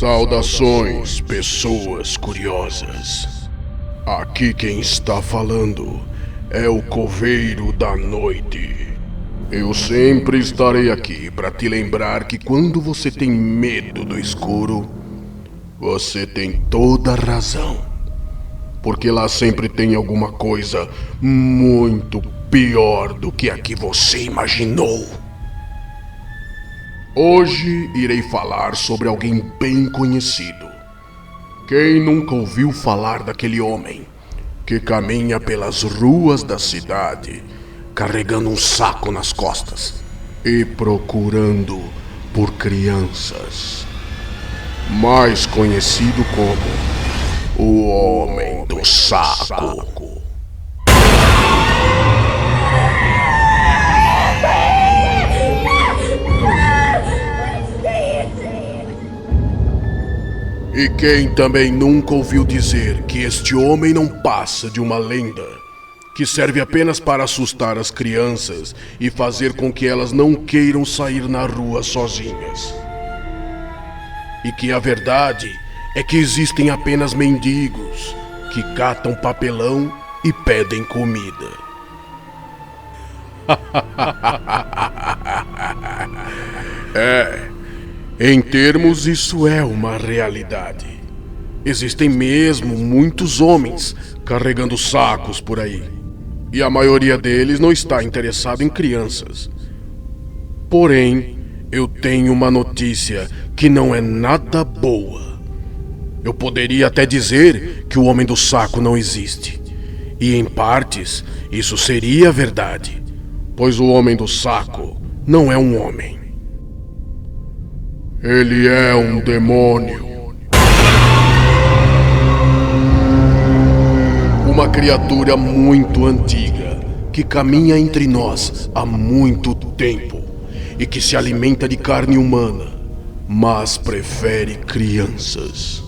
Saudações, pessoas curiosas. Aqui quem está falando é o Coveiro da Noite. Eu sempre estarei aqui para te lembrar que quando você tem medo do escuro, você tem toda a razão. Porque lá sempre tem alguma coisa muito pior do que a que você imaginou. Hoje irei falar sobre alguém bem conhecido. Quem nunca ouviu falar daquele homem que caminha pelas ruas da cidade carregando um saco nas costas e procurando por crianças? Mais conhecido como o Homem do Saco. E quem também nunca ouviu dizer que este homem não passa de uma lenda, que serve apenas para assustar as crianças e fazer com que elas não queiram sair na rua sozinhas? E que a verdade é que existem apenas mendigos que catam papelão e pedem comida. Em termos, isso é uma realidade. Existem mesmo muitos homens carregando sacos por aí. E a maioria deles não está interessado em crianças. Porém, eu tenho uma notícia que não é nada boa. Eu poderia até dizer que o Homem do Saco não existe. E em partes, isso seria verdade. Pois o Homem do Saco não é um homem. Ele é um demônio. Uma criatura muito antiga, que caminha entre nós há muito tempo e que se alimenta de carne humana, mas prefere crianças.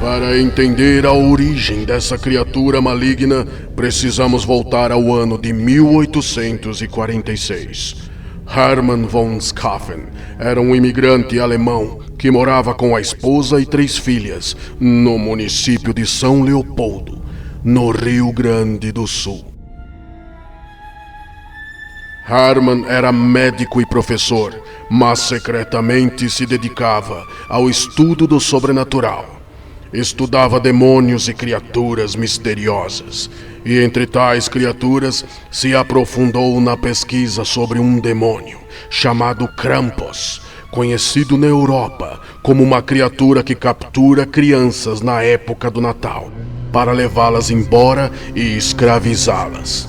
Para entender a origem dessa criatura maligna, precisamos voltar ao ano de 1846. Hermann von Schaffen era um imigrante alemão que morava com a esposa e 3 filhas no município de São Leopoldo, no Rio Grande do Sul. Hermann era médico e professor, mas secretamente se dedicava ao estudo do sobrenatural. Estudava demônios e criaturas misteriosas, e entre tais criaturas se aprofundou na pesquisa sobre um demônio chamado Krampus, conhecido na Europa como uma criatura que captura crianças na época do Natal, para levá-las embora e escravizá-las.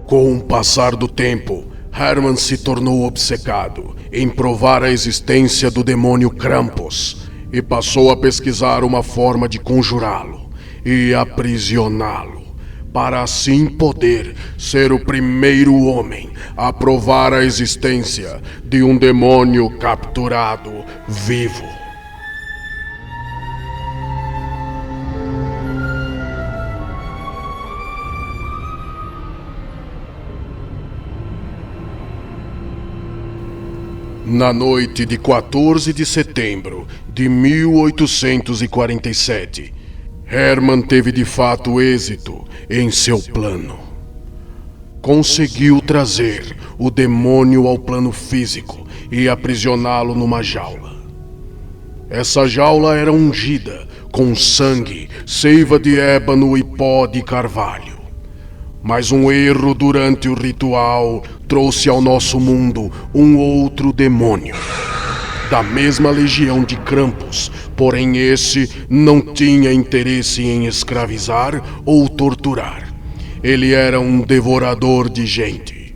Com o passar do tempo, Hermann se tornou obcecado em provar a existência do demônio Krampus, e passou a pesquisar uma forma de conjurá-lo e aprisioná-lo, para assim poder ser o primeiro homem a provar a existência de um demônio capturado vivo. Na noite de 14 de setembro de 1847, Hermann teve de fato êxito em seu plano. Conseguiu trazer o demônio ao plano físico e aprisioná-lo numa jaula. Essa jaula era ungida com sangue, seiva de ébano e pó de carvalho. Mas um erro durante o ritual trouxe ao nosso mundo um outro demônio, da mesma legião de Krampus, porém esse não tinha interesse em escravizar ou torturar. Ele era um devorador de gente.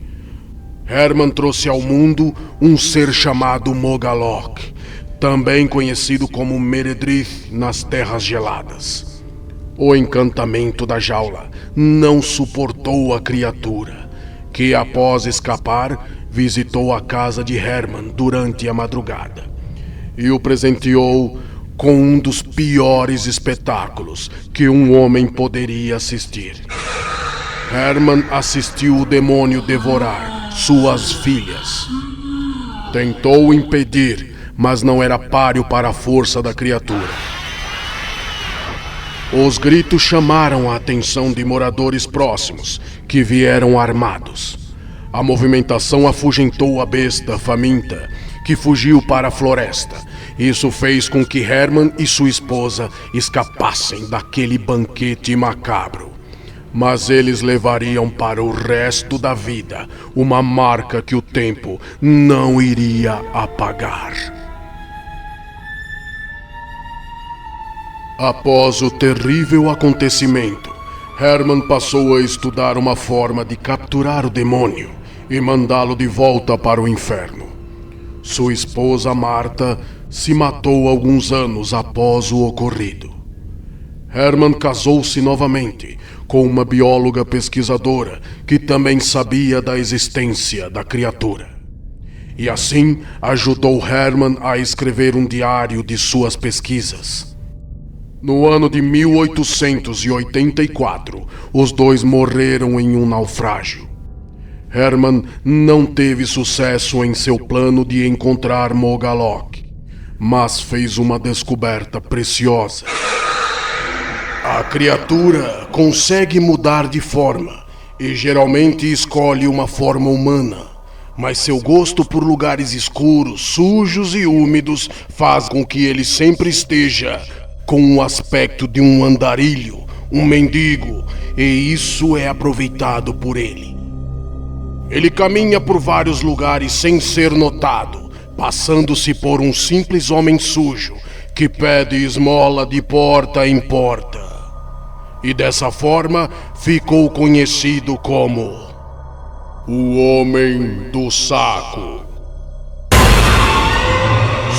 Hermann trouxe ao mundo um ser chamado Mogalok, também conhecido como Meredith nas Terras Geladas. O encantamento da jaula não suportou a criatura, que após escapar, visitou a casa de Hermann durante a madrugada e o presenteou com um dos piores espetáculos que um homem poderia assistir. Herman assistiu o demônio devorar suas filhas. Tentou impedir, mas não era páreo para a força da criatura. Os gritos chamaram a atenção de moradores próximos, que vieram armados. A movimentação afugentou a besta faminta, que fugiu para a floresta. Isso fez com que Herman e sua esposa escapassem daquele banquete macabro. Mas eles levariam para o resto da vida uma marca que o tempo não iria apagar. Após o terrível acontecimento, Herman passou a estudar uma forma de capturar o demônio e mandá-lo de volta para o inferno. Sua esposa Marta se matou alguns anos após o ocorrido. Herman casou-se novamente com uma bióloga pesquisadora que também sabia da existência da criatura. E assim ajudou Herman a escrever um diário de suas pesquisas. No ano de 1884, os dois morreram em um naufrágio. Herman não teve sucesso em seu plano de encontrar Mogalok, mas fez uma descoberta preciosa. A criatura consegue mudar de forma e geralmente escolhe uma forma humana, mas seu gosto por lugares escuros, sujos e úmidos faz com que ele sempre esteja com o aspecto de um andarilho, um mendigo, e isso é aproveitado por ele. Ele caminha por vários lugares sem ser notado, passando-se por um simples homem sujo que pede esmola de porta em porta. E dessa forma ficou conhecido como o Homem do Saco.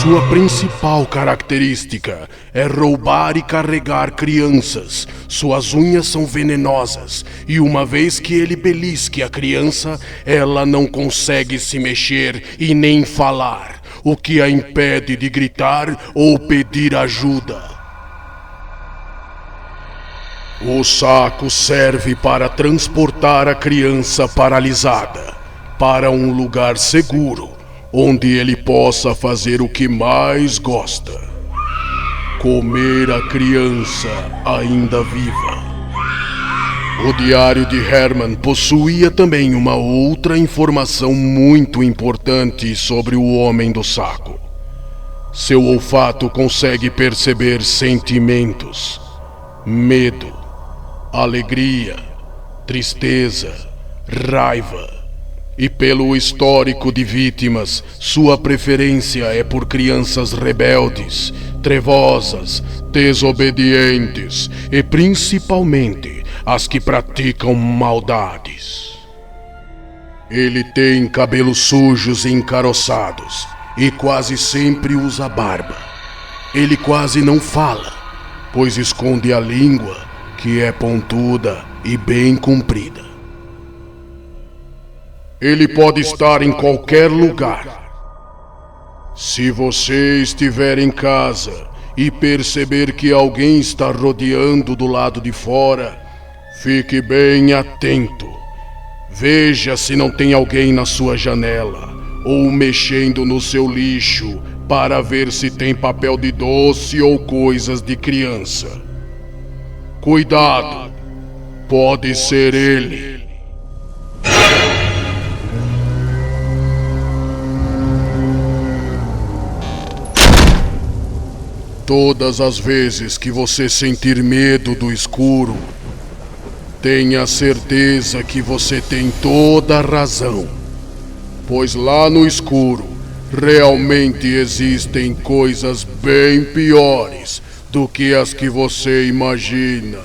Sua principal característica é roubar e carregar crianças. Suas unhas são venenosas e uma vez que ele belisque a criança, ela não consegue se mexer e nem falar, o que a impede de gritar ou pedir ajuda. O saco serve para transportar a criança paralisada para um lugar seguro, onde ele possa fazer o que mais gosta: comer a criança ainda viva. O diário de Herman possuía também uma outra informação muito importante sobre o Homem do Saco. Seu olfato consegue perceber sentimentos, medo, alegria, tristeza, raiva. E pelo histórico de vítimas, sua preferência é por crianças rebeldes, trevosas, desobedientes e principalmente as que praticam maldades. Ele tem cabelos sujos e encaroçados e quase sempre usa barba. Ele quase não fala, pois esconde a língua, que é pontuda e bem comprida. Ele pode estar em qualquer lugar. Se você estiver em casa e perceber que alguém está rodeando do lado de fora, fique bem atento. Veja se não tem alguém na sua janela ou mexendo no seu lixo para ver se tem papel de doce ou coisas de criança. Cuidado, pode ser ele. Todas as vezes que você sentir medo do escuro, tenha certeza que você tem toda a razão, pois lá no escuro realmente existem coisas bem piores do que as que você imagina.